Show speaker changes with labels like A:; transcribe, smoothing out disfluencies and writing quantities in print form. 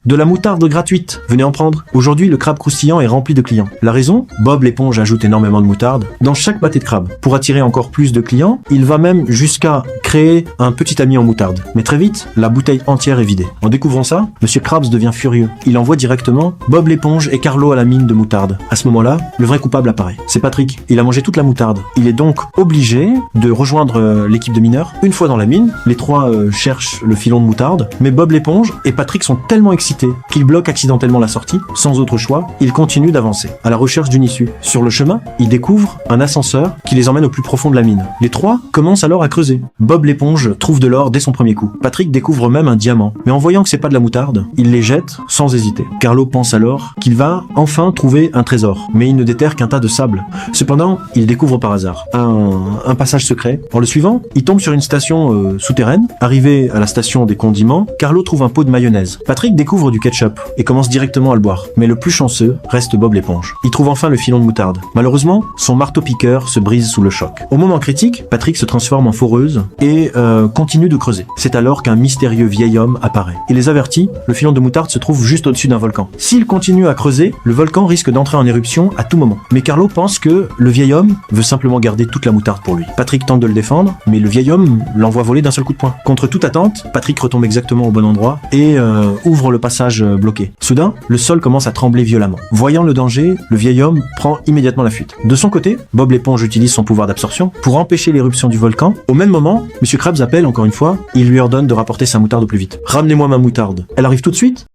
A: De la moutarde gratuite, venez en prendre. Aujourd'hui, le crabe croustillant est rempli de clients. La raison? Bob l'éponge ajoute énormément de moutarde dans chaque pâté de crabe. Pour attirer encore plus de clients, il va même jusqu'à créer un petit ami en moutarde. Mais très vite, la bouteille entière est vidée. En découvrant ça, Monsieur Krabs devient furieux. Il envoie directement Bob l'éponge et Carlo à la mine de moutarde. À ce moment-là, le vrai coupable apparaît. C'est Patrick. Il a mangé toute la moutarde. Il est donc obligé de rejoindre l'équipe de mineurs. Une fois dans la mine, les trois cherchent le filon de moutarde, mais Bob l'éponge et Patrick sont tellement excités qu'ils bloquent accidentellement la sortie. Sans autre choix, ils continuent d'avancer, à la recherche d'une issue. Sur le chemin, ils découvrent un ascenseur qui les emmène au plus profond de la mine. Les trois commencent alors à creuser. Bob l'éponge trouve de l'or dès son premier coup. Patrick découvre même un diamant. Mais en voyant que c'est pas de la moutarde, il les jette sans hésiter. Carlo pense alors qu'il va enfin trouver un trésor. Mais il ne déterre qu'un tas de sable. Cependant, il découvre par hasard un passage secret. En le suivant, il tombe sur une station souterraine. Arrivé à la station des condiments, Carlo trouve un pot de mayonnaise. Patrick découvre du ketchup et commence directement à le boire. Mais le plus chanceux reste Bob l'éponge. Il trouve enfin le filon de moutarde. Malheureusement, son marteau-piqueur se brise sous le choc. Au moment critique, Patrick se transforme en foreuse et continue de creuser. C'est alors qu'un mystérieux vieil homme apparaît. Il les avertit, le filon de moutarde se trouve juste au-dessus d'un volcan. S'il continue à creuser, le volcan risque d'entrer en éruption à tout moment. Mais Carlo pense que le vieil homme veut simplement garder toute la moutarde pour lui. Patrick tente de le défendre, mais le vieil homme l'envoie voler d'un seul coup de poing. Contre toute attente, Patrick retombe exactement au bon endroit et ouvre le passage bloqué. Soudain, le sol commence à trembler violemment. Voyant le danger, le vieil homme prend immédiatement la fuite. De son côté, Bob l'éponge utilise son pouvoir d'absorption pour empêcher l'éruption du volcan. Au même moment, Monsieur Krabs appelle encore une fois, il lui ordonne de rapporter sa moutarde au plus vite. Ramenez-moi ma moutarde. Elle arrive tout de suite?